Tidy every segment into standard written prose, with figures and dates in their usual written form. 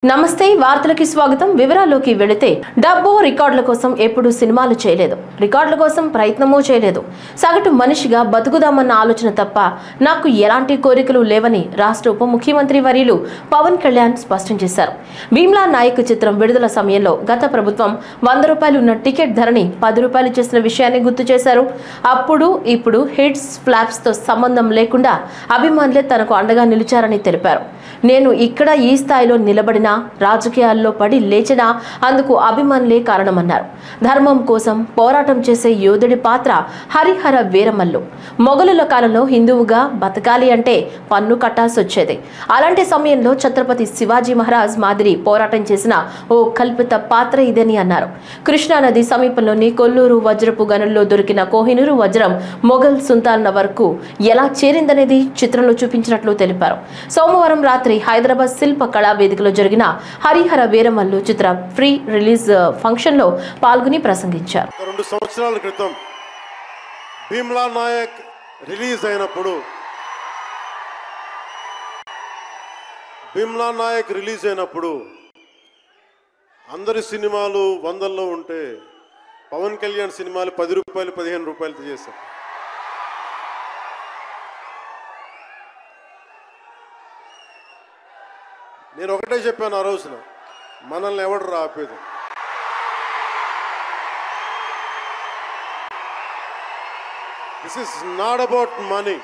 నమస్తే వార్తలకి స్వాగతం వివరాల్లోకి వెళితే డబ్బు రికార్డుల కోసం ఎప్పుడు సినిమాలు చేయలేదు రికార్డుల కోసం ప్రయత్నమూ చేయలేదు సగటు మనిషిగా బతుకుదామన్న ఆలోచన తప్ప నాకు ఎలాంటి కోరికలు లేవని రాష్ట్ర ఉప ముఖ్యమంత్రి వర్యులు పవన్ కళ్యాణ్ స్పష్టం చేశారు భీమ్లా నాయక్ చిత్రం విడుదల సమయంలో గత ప్రభుత్వం 100 రూపాయలు ఉన్న టికెట్ ధరని 10 రూపాయలు చేసిన విషయాన్ని గుర్తు చేశారు అప్పుడు ఇప్పుడు హిట్స్ ఫ్లాప్స్ తో సంబంధం లేకుండా అభిమానులే తనకు అండగా నిలిచారని తెలిపారు నేను ఇక్కడ ఈ స్థాయిలో నిలబడినా రాజకీయాల్లో పడి లేచినా అందుకు అభిమానులే కారణమన్నారు ధర్మం కోసం పోరాటం చేసే యోధుడి పాత్ర హరిహర వీరమల్లు మొఘలుల కాలంలో హిందువుగా బతకాలి అంటే పన్ను కట్టాల్సి వచ్చేది అలాంటి సమయంలో ఛత్రపతి శివాజీ మహారాజ్ మాదిరి పోరాటం చేసిన ఓ కల్పిత పాత్ర ఇదని అన్నారు కృష్ణానది సమీపంలోని కొల్లూరు వజ్రపు గనుల్లో దొరికిన కోహినూరు వజ్రం మొఘల్ సుల్తాన్ల వరకు ఎలా చేరిందనేది చిత్రంలో చూపించినట్లు తెలిపారు సోమవారం రాత్రి హైదరాబాద్ శిల్ప కళా వేదికలో జరిగిన హరిహర వీరమల్లు చిత్ర ఫ్రీ రిలీజ్ ఫంక్షన్ లో పాల్గొని ప్రసంగించారు 2 సంవత్సరాల క్రితం భీమ్లా నాయక్ రిలీజ్ అయినప్పుడు అందరి సినిమాలు 100లో ఉంటే పవన్ కళ్యాణ్ సినిమాలు 10 రూపాయలు 15 రూపాయలతో చేశారు నేను ఒకటే చెప్పాను ఆ రోజున మనల్ని ఎవడు రాపేది This is not about money.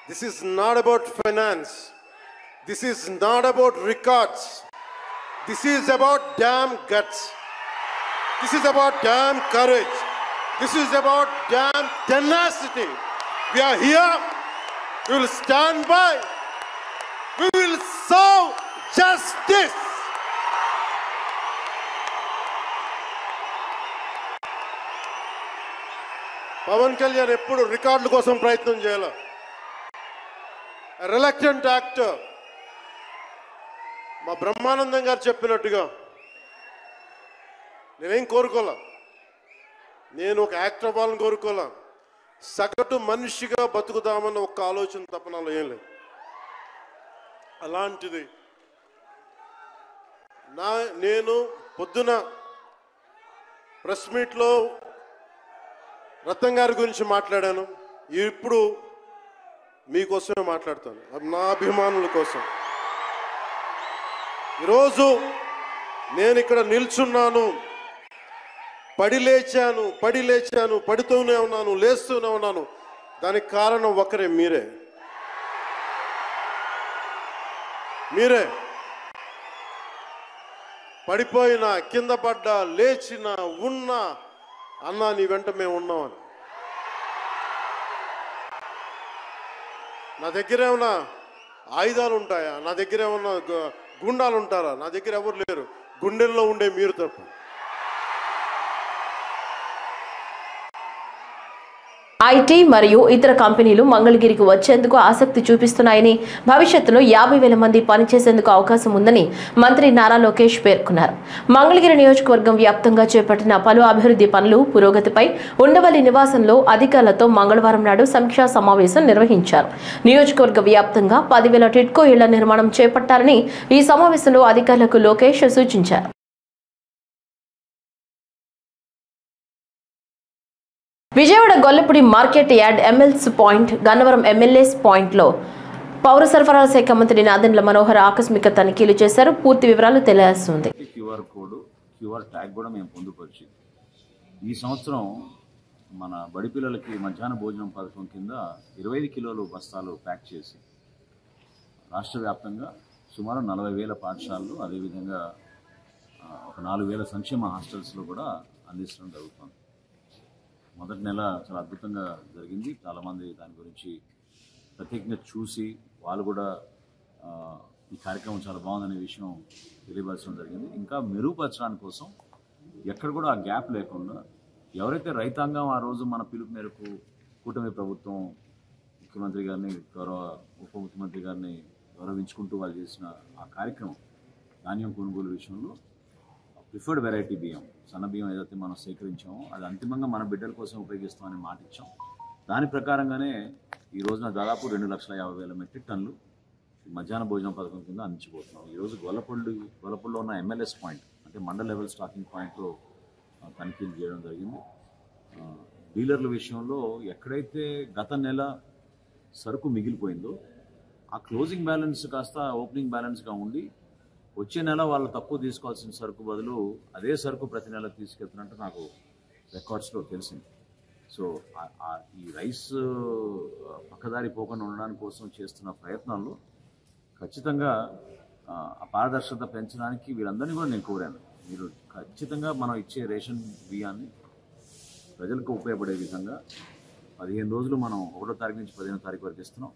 This is not about finance. This is not about records. This is about damn guts. This is about damn courage. This is about damn tenacity. We are here. We will stand by. We will serve justice. Pawan Kalyan ఎప్పుడు రికార్డుల కోసం ప్రయత్నం చేయాలి reluctant actor మా బ్రహ్మానందం గారు చెప్పినట్టుగా నేనేం కోరుకోలే నేను ఒక యాక్టర్ అవ్వాలని కోరుకోలే సగటు మనిషిగా బతుకుదామన్న ఒక ఆలోచన తప్ప నాలో ఏం లేదు అలాంటిది నేను పొద్దున ప్రెస్ మీట్లో రత్నం గారి గురించి మాట్లాడాను ఇప్పుడు మీకోసమే మాట్లాడతాను నా అభిమానుల కోసం ఈరోజు నేను ఇక్కడ నిల్చున్నాను పడి లేచాను పడుతూనే ఉన్నాను లేస్తూనే ఉన్నాను దానికి కారణం ఒకరే మీరే పడిపోయినా కింద పడ్డా లేచినా ఉన్నా అన్నా నీ వెంట మేము ఉన్నామని నా దగ్గర ఏమన్నా ఆయుధాలు ఉంటాయా నా దగ్గర ఏమన్నా గుండాలు ఉంటారా నా దగ్గర ఎవరు లేరు గుండెల్లో ఉండే మీరు తప్ప ఐటీ మరియు ఇతర కంపెనీలు మంగళగిరికి వచ్చేందుకు ఆసక్తి చూపిస్తున్నాయని భవిష్యత్తులో 50,000 మంది పనిచేసేందుకు అవకాశం ఉందని మంత్రి నారా లోకేష్ పేర్కొన్నారు మంగళగిరి నియోజకవర్గం వ్యాప్తంగా చేపట్టిన పలు అభివృద్ధి పనులు పురోగతిపై ఉండవల్లి నివాసంలో అధికారులతో మంగళవారం నాడు సమీక్షా సమావేశం నిర్వహించారు నియోజకవర్గ వ్యాప్తంగా 10,000 టిడ్కో ఇళ్ల నిర్మాణం చేపట్టాలని ఈ సమావేశంలో అధికారులకు లోకేష్ సూచించారు Vijayawada Gollapudi market yard MLS point Gannavaram MLS పాయింట్లో పౌర సరఫరాల శాఖ మంత్రి నాదెండ్ల మనోహర్ ఆకస్మిక తనిఖీలు చేశారు పూర్తి వివరాలు తెలియాల్సింది క్యూఆర్ ట్యాగ్ కూడా మేము పొందుపరిచి ఈ సంవత్సరం మన బడి పిల్లలకి మధ్యాహ్న భోజనం పథకం కింద 25 కిలోలు బస్తాలు ప్యాక్ చేసి రాష్ట్ర వ్యాప్తంగా సుమారు 40,000 పాఠశాలలు అదేవిధంగా ఒక 4,000 సంక్షేమ హాస్టల్స్లో కూడా అందించడం జరుగుతుంది మొదటి నెల చాలా అద్భుతంగా జరిగింది చాలామంది దాని గురించి ప్రత్యేకంగా చూసి వాళ్ళు కూడా ఈ కార్యక్రమం చాలా బాగుందనే విషయం తెలియపరచడం జరిగింది ఇంకా మెరుగుపరచడానికి కోసం ఎక్కడ కూడా ఆ గ్యాప్ లేకుండా ఎవరైతే రైతాంగం ఆ రోజు మన పిలుపు మేరకు కూటమి ప్రభుత్వం ముఖ్యమంత్రి గారిని ఉప ముఖ్యమంత్రి గారిని గౌరవించుకుంటూ వాళ్ళు చేసిన ఆ కార్యక్రమం ధాన్యం కొనుగోలు విషయంలో ప్రిఫర్డ్ వెరైటీ బియ్యం సన్న బియ్యం ఏదైతే మనం సేకరించామో అది అంతిమంగా మన బిడ్డల కోసం ఉపయోగిస్తామని మాట ఇచ్చాం దాని ప్రకారంగానే ఈ రోజున దాదాపు 2,50,000 మెట్రిక్ టన్నులు మధ్యాహ్న భోజనం పథకం కింద అందించబోతున్నాం. ఈరోజు గొల్లపూడిలో ఉన్న MLS పాయింట్ అంటే మండల్ లెవెల్ స్టాకింగ్ పాయింట్లో తనిఖీలు చేయడం జరిగింది. డీలర్ల విషయంలో ఎక్కడైతే గత నెల సరుకు మిగిలిపోయిందో ఆ క్లోజింగ్ బ్యాలెన్స్ కాస్త ఓపెనింగ్ బ్యాలెన్స్గా ఉండి వచ్చే నెల వాళ్ళు తక్కువ తీసుకోవాల్సిన సరుకు బదులు అదే సరుకు ప్రతి నెల తీసుకెళ్తున్నట్టు నాకు రికార్డ్స్లో తెలిసింది. సో ఈ రైస్ పక్కదారి పోకుండా ఉండడానికి కోసం చేస్తున్న ప్రయత్నాల్లో ఖచ్చితంగా ఆ పారదర్శకత పెంచడానికి వీళ్ళందరినీ కూడా నేను కోరాను. మీరు ఖచ్చితంగా మనం ఇచ్చే రేషన్ బియ్యాన్ని ప్రజలకు ఉపయోగపడే విధంగా 15 రోజులు మనం 1వ తారీఖు నుంచి 15వ తారీఖు వరకు ఇస్తున్నాం.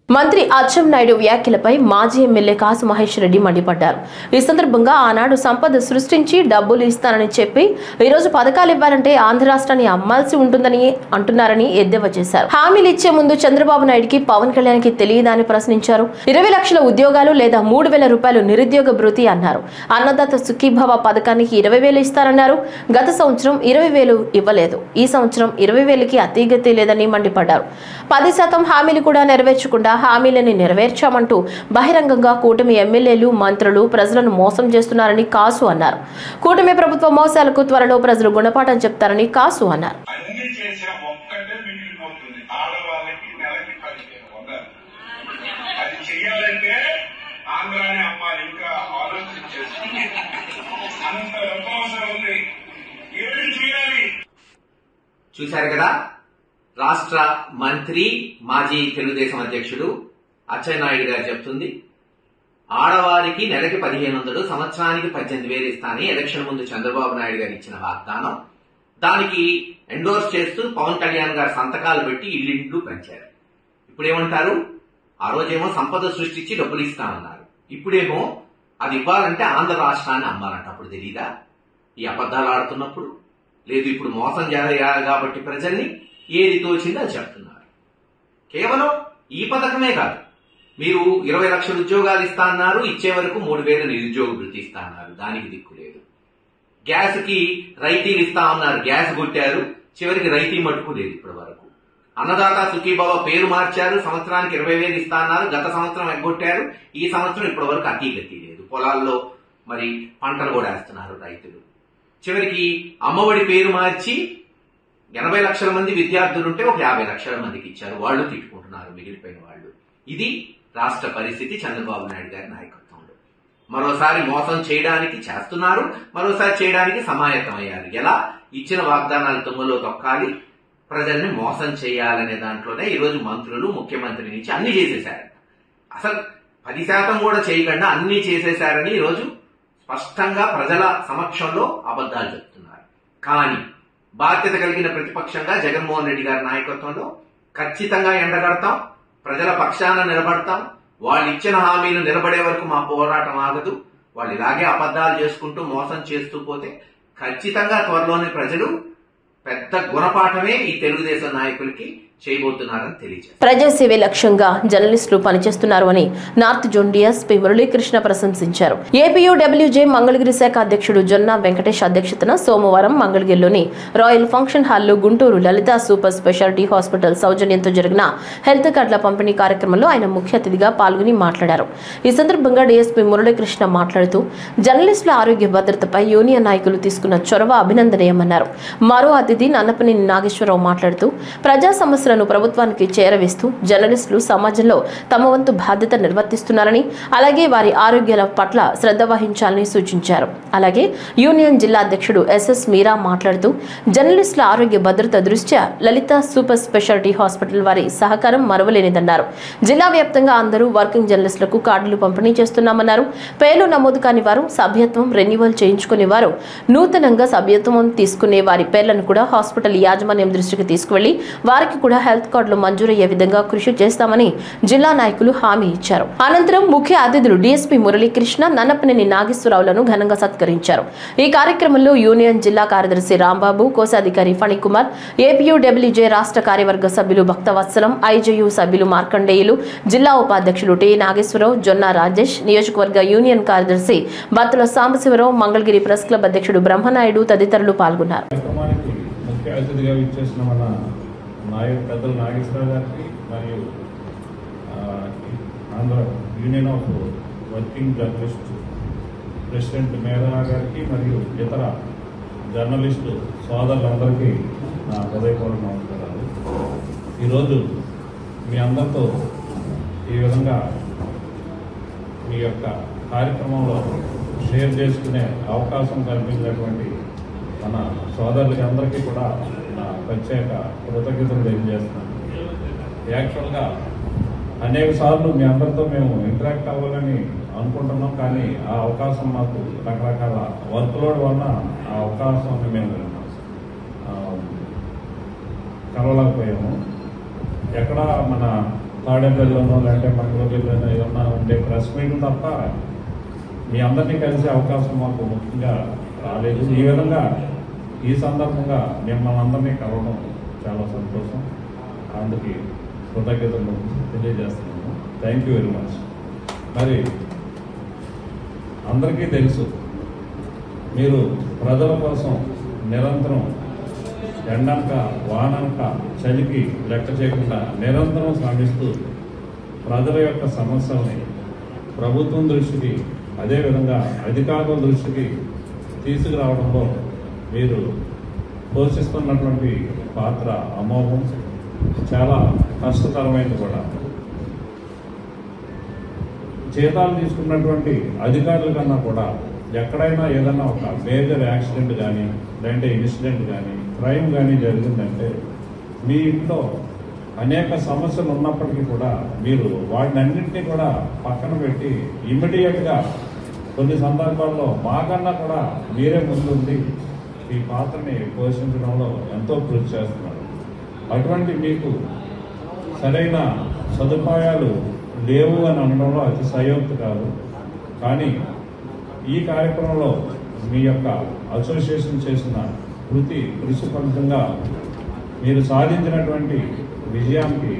మంత్రి అచ్చెన్నాయుడు వ్యాఖ్యలపై మాజీ ఎమ్మెల్యే కాసు మహేష్ రెడ్డి మండిపడ్డారు. ఈ సందర్భంగా ఆనాడు సంపద సృష్టించి డబ్బులు ఇస్తానని చెప్పి ఈరోజు పథకాలు ఇవ్వాలంటే ఆంధ్ర రాష్ట్రాన్ని అమ్మాల్సి ఉంటుందని అంటున్నారని ఎద్దేవా చేశారు. హామీలు ఇచ్చే ముందు చంద్రబాబు నాయుడుకి పవన్ కళ్యాణ్కి తెలియదని ప్రశ్నించారు. 20 లక్షల ఉద్యోగాలు లేదా 3,000 రూపాయలు నిరుద్యోగ భృతి అన్నారు. అన్నదాత సుఖీభవ పథకానికి 20,000 ఇస్తారన్నారు. గత సంవత్సరం 20,000 ఇవ్వలేదు. ఈ సంవత్సరం 20,000కి అతిగతి లేదని మండిపడ్డారు. 10% హామీలు కూడా నెరవేర్చకుండా హామీలను నెరవేర్చామంటూ బహిరంగంగా కూటమి ఎమ్మెల్యేలు మంత్రులు ప్రజలను మోసం చేస్తున్నారని కాసు అన్నారు. కూటమి ప్రభుత్వ మోసాలకు త్వరలో ప్రజలు గుణపాఠం చెప్తారని కాసు అన్నారు. చూశారు కదా, రాష్ట్ర మంత్రి మాజీ తెలుగుదేశం అధ్యక్షుడు అచ్చెన్నాయుడు గారు చెప్తుంది. ఆడవారికి నెలకి 1,500, సంవత్సరానికి 18,000 ఇస్తానని ఎలక్షన్ ముందు చంద్రబాబు నాయుడు గారు ఇచ్చిన వాగ్దానం. దానికి ఎండోర్స్ చేస్తూ పవన్ కళ్యాణ్ గారు సంతకాలు పెట్టి ఇల్లు పెంచారు. ఇప్పుడేమంటారు? ఆ రోజేమో సంపద సృష్టించి డబ్బులు ఇస్తామన్నారు. ఇప్పుడేమో అది ఇవ్వాలంటే ఆంధ్ర రాష్ట్రాన్ని అమ్మాలంట. అప్పుడు తెలీదా ఈ అబద్ధాలు ఆడుతున్నప్పుడు? లేదు, ఇప్పుడు మోసం చేయాలి కాబట్టి ప్రజల్ని ఏది తోచిందో అది చెప్తున్నారు. కేవలం ఈ పథకమే కాదు, మీరు 20 లక్షల ఉద్యోగాలు ఇస్తా అన్నారు, ఇచ్చే వరకు 3,000 నిరుద్యోగ భృతి ఇస్తా అన్నారు, దానికి దిక్కు లేదు. గ్యాస్ కి రైతీలు ఇస్తా ఉన్నారు, గ్యాస్ కొట్టారు, చివరికి రైతీ మట్టుకు లేదు ఇప్పటి వరకు. అన్నదాత సుఖీభవ పేరు మార్చారు, సంవత్సరానికి 20,000 ఇస్తా అన్నారు, గత సంవత్సరం ఎగ్గొట్టారు, ఈ సంవత్సరం ఇప్పటి వరకు అతీగతి లేదు. పొలాల్లో మరి పంటలు కూడా వేస్తున్నారు రైతులు. చివరికి అమ్మఒడి పేరు మార్చి 80 లక్షల మంది విద్యార్థులుంటే ఒక 50 లక్షల మందికి ఇచ్చారు, వాళ్ళు తిట్టుకుంటున్నారు మిగిలిపోయిన వాళ్ళు. ఇది రాష్ట్ర పరిస్థితి చంద్రబాబు నాయుడు గారి నాయకత్వంలో. మరోసారి మోసం చేయడానికి చేస్తున్నారు, మరోసారి చేయడానికి సమాయత్తమయ్యారు. ఎలా? ఇచ్చిన వాగ్దానాలు తుమ్మలో తొక్కాలి, ప్రజల్ని మోసం చేయాలనే దాంట్లోనే ఈరోజు మంత్రులు ముఖ్యమంత్రి నుంచి అన్ని చేసేశారు. అసలు 10% కూడా చేయకుండా అన్ని చేసేశారని ఈరోజు స్పష్టంగా ప్రజల సమక్షంలో అబద్ధాలు చెప్తున్నారు. కానీ బాధ్యత కలిగిన ప్రతిపక్షంగా జగన్మోహన్ రెడ్డి గారి నాయకత్వంలో ఖచ్చితంగా ఎండగడతాం, ప్రజల పక్షాన నిలబడతాం. వాళ్ళు ఇచ్చిన హామీలు నిలబడే వరకు మా పోరాటం ఆగదు. వాళ్ళు ఇలాగే అబద్ధాలు చేసుకుంటూ మోసం చేస్తూ పోతే ఖచ్చితంగా త్వరలోనే ప్రజలు పెద్ద గుణపాఠమే ఈ తెలుగుదేశం నాయకులకి చేయబోతున్నారని తెలియజేస్తారు. ప్రజాసేవే లక్ష్యంగా జర్నలిస్టులు పనిచేస్తున్నారు అని నార్త్ జోన్ డీఎస్పీ మురళీకృష్ణ ప్రశంసించారు. ఏపీయూడబ్ల్యూజే మంగళగిరి శాఖ అధ్యక్షుడు జొన్న వెంకటేష్ అధ్యక్షతన సోమవారం మంగళగిరిలోని రాయల్ ఫంక్షన్ హాల్లో గుంటూరు లలిత సూపర్ స్పెషాలిటీ హాస్పిటల్ సౌజన్యంతో జరిగిన హెల్త్ కార్డుల పంపిణీ కార్యక్రమంలో ఆయన ముఖ్య అతిథిగా పాల్గొని మాట్లాడారు. ఈ సందర్భంగా డీఎస్పీ మురళీకృష్ణ మాట్లాడుతూ జర్నలిస్టుల ఆరోగ్య భద్రతపై యూనియన్ నాయకులు తీసుకున్న చొరవ అభినందనీయమన్నారు. మరో అతిథి నన్నపనేని నాగేశ్వరరావు మాట్లాడుతూ ప్రజా సమస్యల ప్రభుత్వానికి చేరవేస్తూ జర్నలిస్టులు సమాజంలో తమ వంతు బాధ్యత నిర్వర్తిస్తున్నారని, అలాగే వారి ఆరోగ్యాల పట్ల శ్రద్ధ వహించాలని సూచించారు. అలాగే యూనియన్ జిల్లా అధ్యక్షుడు ఎస్ఎస్ మీరా మాట్లాడుతూ జర్నలిస్టుల ఆరోగ్య భద్రత దృష్ట్యా లలిత సూపర్ స్పెషాలిటీ హాస్పిటల్ వారి సహకారం మరవలేనిదన్నారు. జిల్లా వ్యాప్తంగా అందరూ వర్కింగ్ జర్నలిస్టులకు కార్డులు పంపిణీ చేస్తున్నామన్నారు. పేర్లు నమోదు కాని వారు సభ్యత్వం రెన్యువల్ చేయించుకునే వారు, నూతనంగా సభ్యత్వం తీసుకునే వారి పేర్లను కూడా హాస్పిటల్ యాజమాన్యం దృష్టికి తీసుకువెళ్లి వారికి కూడా హెల్త్ కార్డులు మంజూరయ్యే విధంగా కృషి చేస్తామని జిల్లా నాయకులు హామీ ఇచ్చారు. అనంతరం ముఖ్య అతిథులు డీఎస్పీ మురళీకృష్ణ, నన్నపనేని నాగేశ్వరరావులను ఘనంగా సత్కరించారు. ఈ కార్యక్రమంలో యూనియన్ జిల్లా కార్యదర్శి రాంబాబు, కోశాధికారి ఫణికుమార్, ఏపీయూడబ్ల్యూజే రాష్ట్ర కార్యవర్గ సభ్యులు భక్తవత్సలం, ఐజేయూ సభ్యులు మార్కండేయులు, జిల్లా ఉపాధ్యక్షులు టి నాగేశ్వరరావు, జొన్న రాజేష్, నియోజకవర్గ యూనియన్ కార్యదర్శి బత్తుల సాంబశివరావు, మంగళగిరి ప్రెస్ క్లబ్ అధ్యక్షుడు బ్రహ్మనాయుడు తదితరులు పాల్గొన్నారు. పెద్దలు నాగేశ్వరరావు గారికి మరియు Andhra union of working journalist president మేధా గారికి మరియు ఇతర జర్నలిస్టు సోదరులందరికీ నా హృదయపూర్వక నమస్కారాలు. ఈరోజు మీ అందరితో ఈ విధంగా మీ యొక్క కార్యక్రమంలో షేర్ చేసుకునే అవకాశం కల్పించినటువంటి మన సోదరులకి అందరికీ కూడా నా ప్రత్యేక కృతజ్ఞతలు తెలియజేస్తున్నాను. యాక్చువల్గా అనేక సార్లు మీ అందరితో మేము ఇంటరాక్ట్ అవ్వాలని అనుకుంటున్నాం, కానీ ఆ అవకాశం మాకు రకరకాల వర్క్లోడ్ వలన ఆ అవకాశాన్ని మేము కలవలేకపోయాము. ఎక్కడ మన తాడేపల్లిలోనో లేదంటే మంగళగిరిలోనో ఏదన్నా ఉండే ప్రెస్ మీట్లు తప్ప మీ అందరినీ కలిసే అవకాశం మాకు ముఖ్యంగా రాలేదు. ఈ విధంగా ఈ సందర్భంగా మిమ్మల్ని అందరినీ కలవడం చాలా సంతోషం. అందుకు కృతజ్ఞతలు తెలియజేస్తున్నాము. Thank you very much. మరి అందరికీ తెలుసు, మీరు ప్రజల కోసం నిరంతరం ఎండనక వాననక చలికి లెక్క చేయకుండా నిరంతరం శ్రమిస్తూ ప్రజల యొక్క సమస్యల్ని ప్రభుత్వం దృష్టికి, అదేవిధంగా అధికారుల దృష్టికి తీసుకురావడంలో మీరు పోషిస్తున్నటువంటి పాత్ర అమోఘం, చాలా కష్టతరమైనది కూడా. జీతాలు తీసుకున్నటువంటి అధికారుల కన్నా కూడా ఎక్కడైనా ఏదైనా ఒక మేజర్ యాక్సిడెంట్ కానీ లేదంటే ఇన్సిడెంట్ కానీ క్రైమ్ కానీ జరిగిందంటే మీ ఇంట్లో అనేక సమస్యలు ఉన్నప్పటికీ కూడా మీరు వాటినన్నింటినీ కూడా పక్కన పెట్టి ఇమ్మీడియట్గా కొన్ని సందర్భాల్లో మాకన్నా కూడా మీరే ముందుండి ఈ పాత్రని పోషించడంలో ఎంతో కృషి చేస్తున్నారు. అటువంటి మీకు సరైన సదుపాయాలు లేవు అని అనడంలో అతి సయోక్తి కాదు. కానీ ఈ కార్యక్రమంలో మీ యొక్క అసోసియేషన్ చేసిన కృషి ఫలితంగా మీరు సాధించినటువంటి విజయానికి